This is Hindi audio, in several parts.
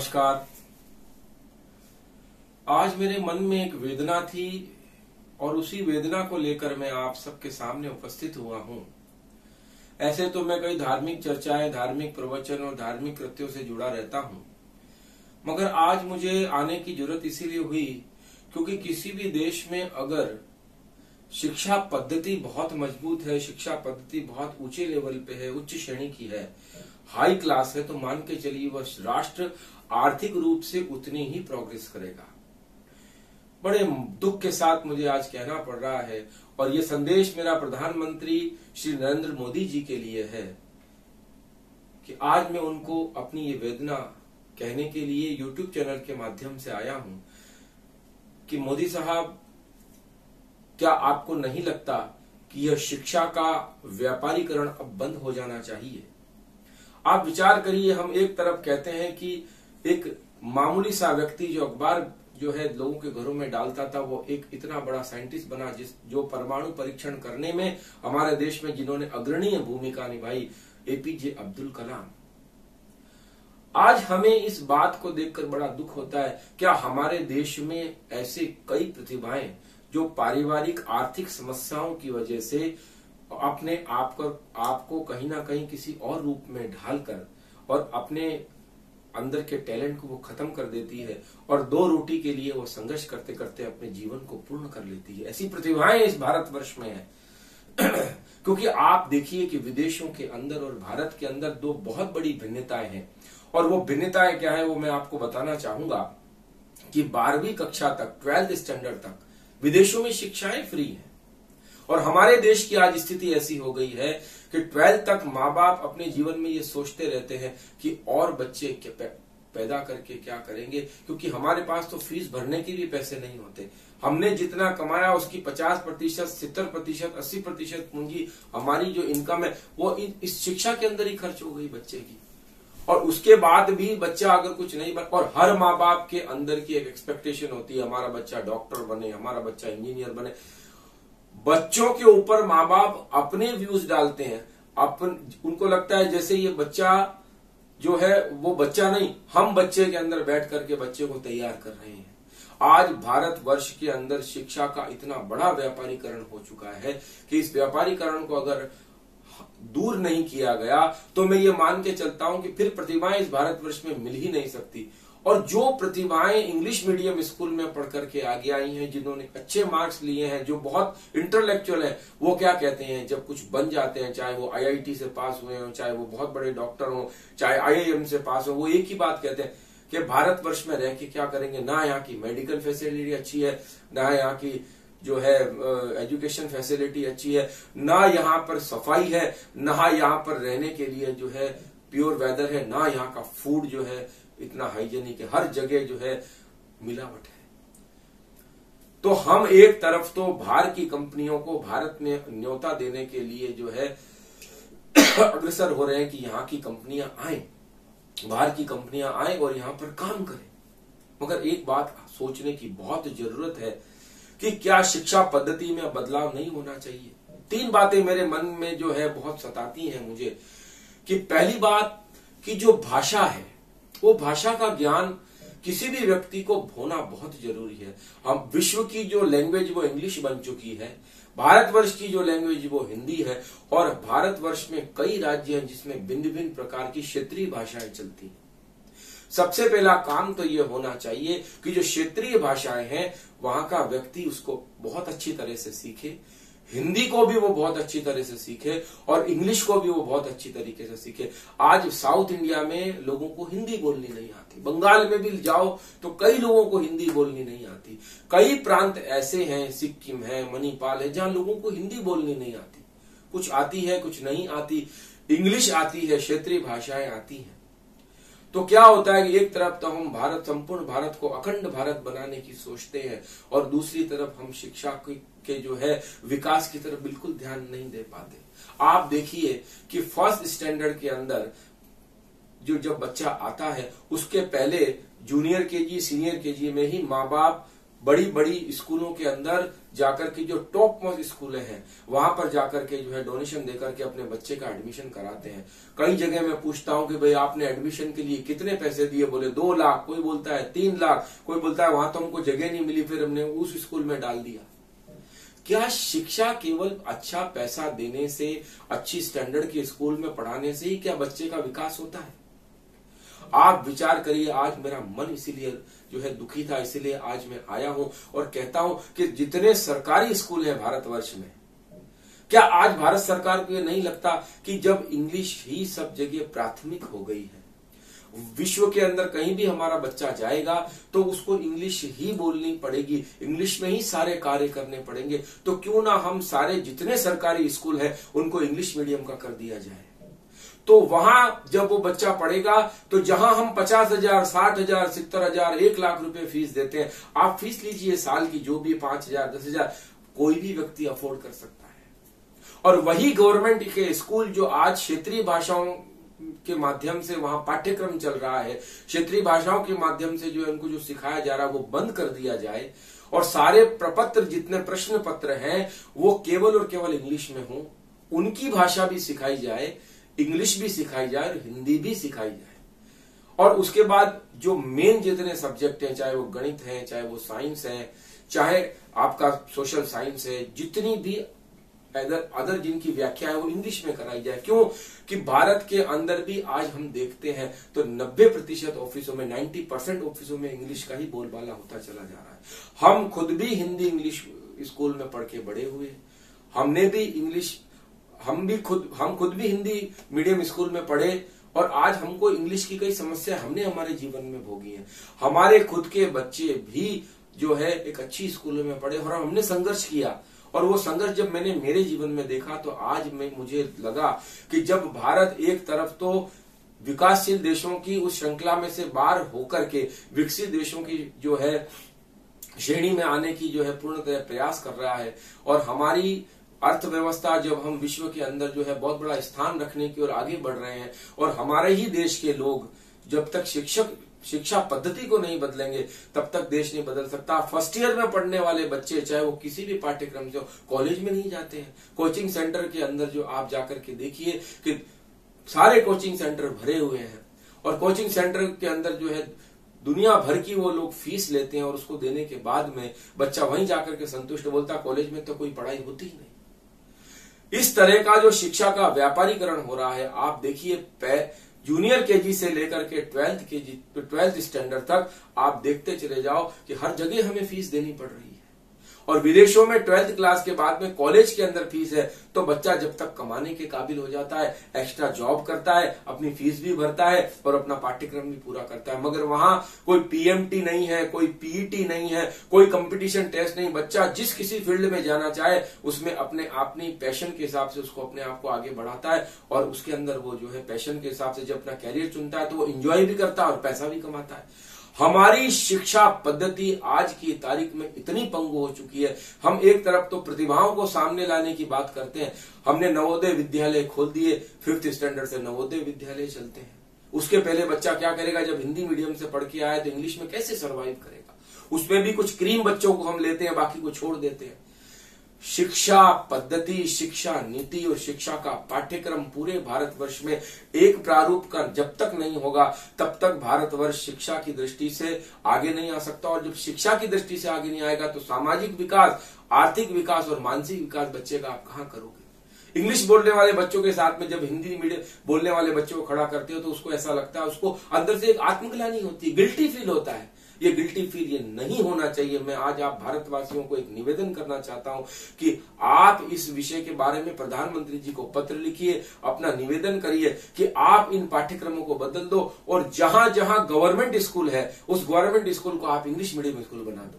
नमस्कार। आज मेरे मन में एक वेदना थी और उसी वेदना को लेकर मैं आप सबके सामने उपस्थित हुआ हूं। ऐसे तो मैं कई धार्मिक चर्चाएं, धार्मिक प्रवचन और धार्मिक कृत्यों से जुड़ा रहता हूं, मगर आज मुझे आने की जरूरत इसीलिए हुई क्योंकि किसी भी देश में अगर शिक्षा पद्धति बहुत मजबूत है, शिक्षा पद्धति बहुत ऊंचे लेवल पे है, उच्च श्रेणी की है, हाई क्लास है, तो मान के चलिए वह राष्ट्र आर्थिक रूप से उतनी ही प्रोग्रेस करेगा। बड़े दुख के साथ मुझे आज कहना पड़ रहा है और ये संदेश मेरा प्रधानमंत्री श्री नरेंद्र मोदी जी के लिए है कि आज मैं उनको अपनी ये वेदना कहने के लिए YouTube चैनल के माध्यम से आया हूं कि मोदी साहब, क्या आपको नहीं लगता कि यह शिक्षा का व्यापारीकरण अब बंद हो जाना चाहिए? आप विचार करिए, हम एक तरफ कहते हैं कि एक मामूली सा व्यक्ति जो अखबार जो है लोगों के घरों में डालता था, वो एक इतना बड़ा साइंटिस्ट बना जो परमाणु परीक्षण करने में हमारे देश में जिन्होंने अग्रणीय भूमिका निभाई, एपीजे अब्दुल कलाम। आज हमें इस बात को देखकर बड़ा दुख होता है, क्या हमारे देश में ऐसे कई प्रतिभाएं जो पारिवारिक आर्थिक समस्याओं की वजह से अपने आपको कहीं ना कहीं किसी और रूप में ढालकर और अपने अंदर के टैलेंट को वो खत्म कर देती है और दो रोटी के लिए वो संघर्ष करते करते अपने जीवन को पूर्ण कर लेती है। ऐसी प्रतिभाएं इस भारतवर्ष में है। क्योंकि आप देखिए कि विदेशों के अंदर और भारत के अंदर दो बहुत बड़ी भिन्नताएं हैं, और वो भिन्नताएं क्या है वो मैं आपको बताना चाहूंगा कि 12वीं कक्षा तक, 12th स्टैंडर्ड तक विदेशों में शिक्षाएं फ्री है, और हमारे देश की आज स्थिति ऐसी हो गई है कि 12th तक माँ बाप अपने जीवन में ये सोचते रहते हैं कि और बच्चे पैदा करके क्या करेंगे, क्योंकि हमारे पास तो फीस भरने के भी पैसे नहीं होते। हमने जितना कमाया उसकी 50%, 70%, 80% पूंजी हमारी जो इनकम है वो इस शिक्षा के अंदर ही खर्च हो गई बच्चे की। और उसके बाद भी बच्चा अगर कुछ नहीं बन, और हर माँ बाप के अंदर की एक एक्सपेक्टेशन होती है, हमारा बच्चा डॉक्टर बने, हमारा बच्चा इंजीनियर बने। बच्चों के ऊपर माँ बाप अपने व्यूज डालते हैं, उनको लगता है जैसे ये बच्चा जो है वो बच्चा नहीं, हम बच्चे के अंदर बैठ करके बच्चे को तैयार कर रहे हैं। आज भारतवर्ष के अंदर शिक्षा का इतना बड़ा व्यापारीकरण हो चुका है कि इस व्यापारीकरण को अगर दूर नहीं किया गया तो मैं ये मान के चलता हूं कि फिर प्रतिभाएं इस भारतवर्ष में मिल ही नहीं सकती। और जो प्रतिभाएं इंग्लिश मीडियम स्कूल में पढ़ करके आगे आई हैं, जिन्होंने अच्छे मार्क्स लिए हैं, जो बहुत इंटेलेक्चुअल है, वो क्या कहते हैं जब कुछ बन जाते हैं, चाहे वो IIT से पास हुए हो, चाहे वो बहुत बड़े डॉक्टर हो, चाहे IIM से पास हो, वो एक ही बात कहते हैं कि भारतवर्ष में रह के क्या करेंगे। ना यहाँ की मेडिकल फैसिलिटी अच्छी है, ना यहाँ की जो है एजुकेशन फैसिलिटी अच्छी है, ना यहाँ पर सफाई है, ना यहाँ पर रहने के लिए जो है प्योर वेदर है, ना यहाँ का फूड जो है इतना हाइजेनिक है, हर जगह जो है मिलावट है। तो हम एक तरफ तो बाहर की कंपनियों को भारत में न्योता देने के लिए जो है अग्रसर हो रहे हैं कि यहाँ की कंपनियां आए, बाहर की कंपनियां आए और यहाँ पर काम करें, मगर एक बात सोचने की बहुत जरूरत है कि क्या शिक्षा पद्धति में बदलाव नहीं होना चाहिए। 3 बातें मेरे मन में जो है बहुत सताती हैं मुझे, कि पहली बात कि जो भाषा है वो भाषा का ज्ञान किसी भी व्यक्ति को होना बहुत जरूरी है। हम विश्व की जो लैंग्वेज वो इंग्लिश बन चुकी है, भारतवर्ष की जो लैंग्वेज वो हिंदी है, और भारतवर्ष में कई राज्य हैं जिसमें भिन्न भिन्न प्रकार की क्षेत्रीय भाषाएं चलती हैं। सबसे पहला काम तो ये होना चाहिए कि जो क्षेत्रीय भाषाएं हैं वहां का व्यक्ति उसको बहुत अच्छी तरह से सीखे, हिंदी को भी वो बहुत अच्छी तरह से सीखे और इंग्लिश को भी वो बहुत अच्छी तरीके से सीखे। आज साउथ इंडिया में लोगों को हिंदी बोलनी नहीं आती, बंगाल में भी जाओ तो कई लोगों को हिंदी बोलनी नहीं आती। कई प्रांत ऐसे हैं, सिक्किम है, मणिपाल है, जहां लोगों को हिंदी बोलनी नहीं आती। कुछ आती है, कुछ नहीं आती, इंग्लिश आती है, क्षेत्रीय भाषाएं आती हैं। तो क्या होता है कि एक तरफ तो हम संपूर्ण भारत को अखंड भारत बनाने की सोचते हैं और दूसरी तरफ हम शिक्षा के जो है विकास की तरफ बिल्कुल ध्यान नहीं दे पाते। आप देखिए कि 1st स्टैंडर्ड के अंदर जब बच्चा आता है उसके पहले जूनियर KG, सीनियर KG में ही माँ बाप बड़ी बड़ी स्कूलों के अंदर जाकर के जो टॉप मोस्ट स्कूलें हैं वहां पर जाकर के जो है डोनेशन देकर के अपने बच्चे का एडमिशन कराते हैं। कई जगह मैं पूछता हूं कि भाई आपने एडमिशन के लिए कितने पैसे दिए, बोले 2 लाख, कोई बोलता है 3 लाख, कोई बोलता है वहां तो हमको जगह नहीं मिली फिर हमने उस स्कूल में डाल दिया। क्या शिक्षा केवल अच्छा पैसा देने से, अच्छी स्टैंडर्ड के स्कूल में पढ़ाने से ही क्या बच्चे का विकास होता है? आप विचार करिए। आज मेरा मन इसीलिए जो है दुखी था, इसीलिए आज मैं आया हूं और कहता हूं कि जितने सरकारी स्कूल हैं भारतवर्ष में, क्या आज भारत सरकार को ये नहीं लगता कि जब इंग्लिश ही सब जगह प्राथमिक हो गई है, विश्व के अंदर कहीं भी हमारा बच्चा जाएगा तो उसको इंग्लिश ही बोलनी पड़ेगी, इंग्लिश में ही सारे कार्य करने पड़ेंगे, तो क्यों ना हम सारे जितने सरकारी स्कूल हैं उनको इंग्लिश मीडियम का कर दिया जाए। तो वहां जब वो बच्चा पढ़ेगा तो जहां हम 50,000, 60,000, 70,000, 1 लाख रुपए फीस देते हैं, आप फीस लीजिए साल की जो भी 5,000, 10,000 कोई भी व्यक्ति अफोर्ड कर सकता है। और वही गवर्नमेंट के स्कूल जो आज क्षेत्रीय भाषाओं के माध्यम से वहां पाठ्यक्रम चल रहा है, क्षेत्रीय भाषाओं के माध्यम से जो है उनको जो सिखाया जा रहा है वो बंद कर दिया जाए और सारे प्रपत्र जितने प्रश्न पत्र हैं वो केवल और केवल इंग्लिश में हो, उनकी भाषा भी सिखाई जाए, इंग्लिश भी सिखाई जाए और हिंदी भी सिखाई जाए। और उसके बाद जो मेन जितने सब्जेक्ट हैं, चाहे वो गणित है, चाहे वो साइंस है, चाहे आपका सोशल साइंस है, जितनी भी अदर जिनकी व्याख्या है वो इंग्लिश में कराई जाए। क्यों कि भारत के अंदर भी आज हम देखते हैं तो 90% ऑफिसों में, 90% ऑफिसों में इंग्लिश का ही बोलबाला होता चला जा रहा है। हम खुद भी हिंदी इंग्लिश स्कूल में पढ़ के बड़े हुए, हमने भी इंग्लिश, हम खुद भी हिंदी मीडियम स्कूल में पढ़े और आज हमको इंग्लिश की कई समस्या हमने हमारे जीवन में भोगी है। हमारे खुद के बच्चे भी जो है एक अच्छी स्कूलों में पढ़े और हमने संघर्ष किया, और वो संघर्ष जब मैंने मेरे जीवन में देखा तो आज मुझे लगा कि जब भारत एक तरफ तो विकासशील देशों की उस श्रृंखला में से बाहर होकर के विकसित देशों की जो है श्रेणी में आने की जो है पूर्णतः प्रयास कर रहा है, और हमारी अर्थव्यवस्था जब हम विश्व के अंदर जो है बहुत बड़ा स्थान रखने की ओर आगे बढ़ रहे हैं, और हमारे ही देश के लोग जब तक शिक्षा पद्धति को नहीं बदलेंगे तब तक देश नहीं बदल सकता। फर्स्ट ईयर में पढ़ने वाले बच्चे चाहे वो किसी भी पाठ्यक्रम से हो, कॉलेज में नहीं जाते हैं। कोचिंग सेंटर के अंदर जो आप जाकर के देखिए कि सारे कोचिंग सेंटर भरे हुए हैं, और कोचिंग सेंटर के अंदर जो है दुनिया भर की वो लोग फीस लेते हैं, और उसको देने के बाद में बच्चा वहीं जाकर के संतुष्ट बोलता कॉलेज में तो कोई पढ़ाई होती ही नहीं। इस तरह का जो शिक्षा का व्यापारीकरण हो रहा है, आप देखिए जूनियर केजी से लेकर के 12th स्टैंडर्ड तक आप देखते चले जाओ कि हर जगह हमें फीस देनी पड़ रही है। और विदेशों में 12th क्लास के बाद में कॉलेज के अंदर फीस है, तो बच्चा जब तक कमाने के काबिल हो जाता है एक्स्ट्रा जॉब करता है, अपनी फीस भी भरता है और अपना पाठ्यक्रम भी पूरा करता है। मगर वहां कोई पीएमटी नहीं है, कोई पीईटी नहीं है, कोई कंपटीशन टेस्ट नहीं। बच्चा जिस किसी फील्ड में जाना चाहे उसमें अपनी पैशन के हिसाब से उसको अपने आप को आगे बढ़ाता है, और उसके अंदर वो जो है पैशन के हिसाब से जब अपना कैरियर चुनता है तो वो एंजॉय भी करता है और पैसा भी कमाता है। हमारी शिक्षा पद्धति आज की तारीख में इतनी पंगु हो चुकी है, हम एक तरफ तो प्रतिभाओं को सामने लाने की बात करते हैं, हमने नवोदय विद्यालय खोल दिए, 5th स्टैंडर्ड से नवोदय विद्यालय चलते हैं। उसके पहले बच्चा क्या करेगा, जब हिंदी मीडियम से पढ़ के आया तो इंग्लिश में कैसे सर्वाइव करेगा। उसमें भी कुछ क्रीम बच्चों को हम लेते हैं, बाकी को छोड़ देते हैं। शिक्षा पद्धति, शिक्षा नीति और शिक्षा का पाठ्यक्रम पूरे भारतवर्ष में एक प्रारूप का जब तक नहीं होगा तब तक भारतवर्ष शिक्षा की दृष्टि से आगे नहीं आ सकता। और जब शिक्षा की दृष्टि से आगे नहीं आएगा तो सामाजिक विकास, आर्थिक विकास और मानसिक विकास बच्चे का आप कहां करोगे। इंग्लिश बोलने वाले बच्चों के साथ में जब हिंदी मीडियम बोलने वाले बच्चों को खड़ा करते हो तो उसको ऐसा लगता है, उसको अंदर से एक आत्मग्लानि होती है, गिल्टी फील होता है। ये गिल्टी फील ये नहीं होना चाहिए। मैं आज आप भारतवासियों को एक निवेदन करना चाहता हूं कि आप इस विषय के बारे में प्रधानमंत्री जी को पत्र लिखिए, अपना निवेदन करिए कि आप इन पाठ्यक्रमों को बदल दो, और जहां जहां गवर्नमेंट स्कूल है उस गवर्नमेंट स्कूल को आप इंग्लिश मीडियम स्कूल बना दो,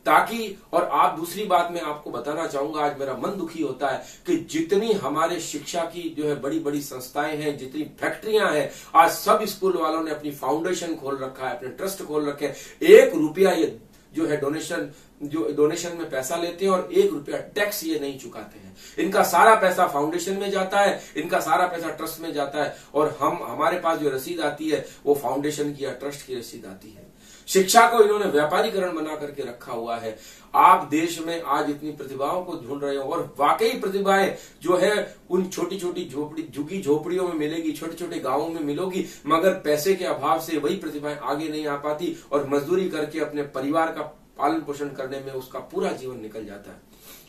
ताकि। और आप दूसरी बात मैं आपको बताना चाहूंगा, आज मेरा मन दुखी होता है कि जितनी हमारे शिक्षा की जो है बड़ी बड़ी संस्थाएं हैं, जितनी फैक्ट्रियां हैं, आज सब स्कूल वालों ने अपनी फाउंडेशन खोल रखा है, अपने ट्रस्ट खोल रखे हैं। 1 रुपया ये जो है डोनेशन में पैसा लेते हैं और 1 रुपया टैक्स ये नहीं चुकाते हैं। इनका सारा पैसा फाउंडेशन में जाता है, इनका सारा पैसा ट्रस्ट में जाता है, और हमारे पास जो रसीद आती है वो फाउंडेशन की या ट्रस्ट की रसीद आती है। शिक्षा को इन्होंने व्यापारीकरण बना करके रखा हुआ है। आप देश में आज इतनी प्रतिभाओं को ढूंढ रहे हो और वाकई प्रतिभाएं जो है उन छोटी छोटी झुग्गी झोपड़ियों में मिलेगी, छोटे छोटे गांवों में मिलेगी, मगर पैसे के अभाव से वही प्रतिभाएं आगे नहीं आ पाती और मजदूरी करके अपने परिवार का पालन पोषण करने में उसका पूरा जीवन निकल जाता है।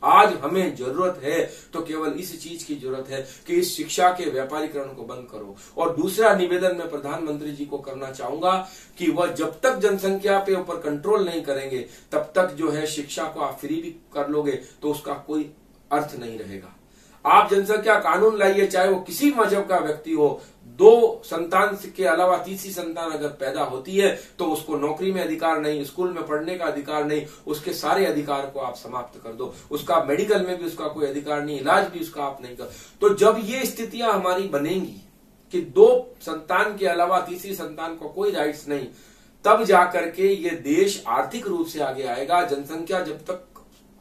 आज हमें जरूरत है तो केवल इस चीज की जरूरत है कि इस शिक्षा के व्यापारीकरण को बंद करो। और दूसरा निवेदन मैं प्रधानमंत्री जी को करना चाहूंगा कि वह जब तक जनसंख्या पे ऊपर कंट्रोल नहीं करेंगे तब तक जो है शिक्षा को आप फ्री भी कर लोगे तो उसका कोई अर्थ नहीं रहेगा। आप जनसंख्या कानून लाइए, चाहे वो किसी मजहब का व्यक्ति हो, 2 संतान के अलावा तीसरी संतान अगर पैदा होती है तो उसको नौकरी में अधिकार नहीं, स्कूल में पढ़ने का अधिकार नहीं, उसके सारे अधिकार को आप समाप्त कर दो। उसका मेडिकल में भी उसका कोई अधिकार नहीं, इलाज भी उसका आप नहीं कर। तो जब ये स्थितियां हमारी बनेंगी कि 2 संतान के अलावा तीसरी संतान को कोई राइट्स नहीं, तब जाकर के ये देश आर्थिक रूप से आगे आएगा। जनसंख्या जब तक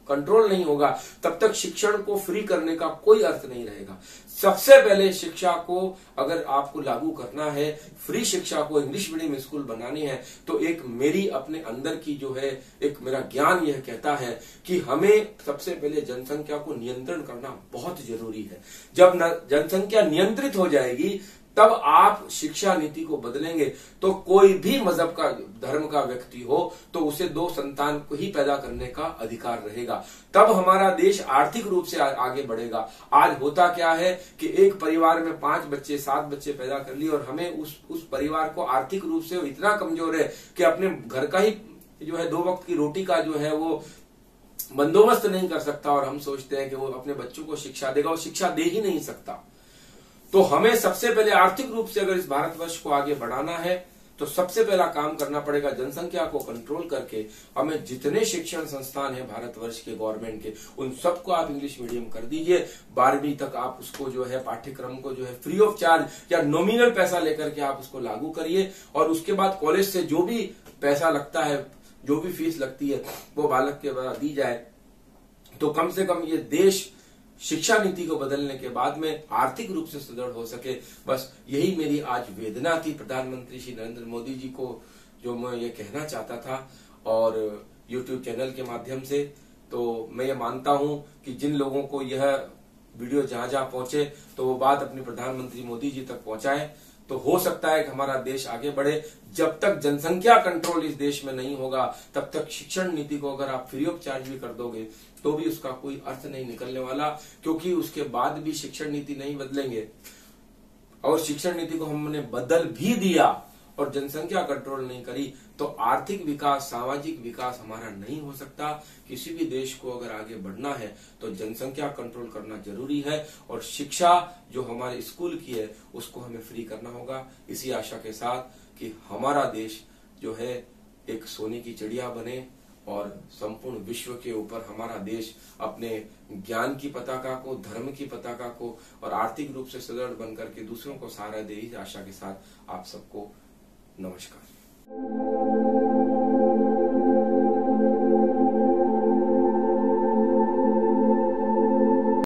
कंट्रोल नहीं होगा तब तक शिक्षण को फ्री करने का कोई अर्थ नहीं रहेगा। सबसे पहले शिक्षा को अगर आपको लागू करना है, फ्री शिक्षा को इंग्लिश मीडियम स्कूल बनानी है, तो एक मेरी अपने अंदर की जो है एक मेरा ज्ञान यह कहता है कि हमें सबसे पहले जनसंख्या को नियंत्रण करना बहुत जरूरी है। जब जनसंख्या नियंत्रित हो जाएगी तब आप शिक्षा नीति को बदलेंगे तो कोई भी मजहब का धर्म का व्यक्ति हो तो उसे 2 संतान को ही पैदा करने का अधिकार रहेगा। तब हमारा देश आर्थिक रूप से आगे बढ़ेगा। आज होता क्या है कि एक परिवार में 5 बच्चे 7 बच्चे पैदा कर लिए और हमें उस परिवार को आर्थिक रूप से इतना कमजोर है कि अपने घर का ही जो है 2 वक्त की रोटी का जो है वो बंदोबस्त नहीं कर सकता और हम सोचते हैं कि वो अपने बच्चों को शिक्षा देगा, और शिक्षा दे ही नहीं सकता। तो हमें सबसे पहले आर्थिक रूप से अगर इस भारतवर्ष को आगे बढ़ाना है तो सबसे पहला काम करना पड़ेगा जनसंख्या को कंट्रोल करके हमें जितने शिक्षण संस्थान है भारतवर्ष के गवर्नमेंट के उन सबको आप इंग्लिश मीडियम कर दीजिए। 12वीं तक आप उसको जो है पाठ्यक्रम को जो है फ्री ऑफ चार्ज या नॉमिनल पैसा लेकर के आप उसको लागू करिए, और उसके बाद कॉलेज से जो भी पैसा लगता है, जो भी फीस लगती है वो बालक के द्वारा दी जाए। तो कम से कम ये देश शिक्षा नीति को बदलने के बाद में आर्थिक रूप से सुदृढ़ हो सके। बस यही मेरी आज वेदना थी प्रधानमंत्री श्री नरेंद्र मोदी जी को, जो मैं ये कहना चाहता था और YouTube चैनल के माध्यम से। तो मैं ये मानता हूं कि जिन लोगों को यह वीडियो जहां जहां पहुंचे तो वो बात अपने प्रधानमंत्री मोदी जी तक पहुंचाएं, तो हो सकता है कि हमारा देश आगे बढ़े। जब तक जनसंख्या कंट्रोल इस देश में नहीं होगा तब तक शिक्षण नीति को अगर आप फ्री ऑफ चार्ज भी कर दोगे तो भी उसका कोई अर्थ नहीं निकलने वाला, क्योंकि उसके बाद भी शिक्षण नीति नहीं बदलेंगे। और शिक्षण नीति को हमने बदल भी दिया और जनसंख्या कंट्रोल नहीं करी तो आर्थिक विकास, सामाजिक विकास हमारा नहीं हो सकता। किसी भी देश को अगर आगे बढ़ना है तो जनसंख्या कंट्रोल करना जरूरी है, और शिक्षा जो हमारे स्कूल की है उसको हमें फ्री करना होगा। इसी आशा के साथ कि हमारा देश जो है एक सोने की चिड़िया बने और संपूर्ण विश्व के ऊपर हमारा देश अपने ज्ञान की पताका को, धर्म की पताका को और आर्थिक रूप से सुदृढ़ बनकर के दूसरों को सहारा दे। इस आशा के साथ आप सबको नमस्कार।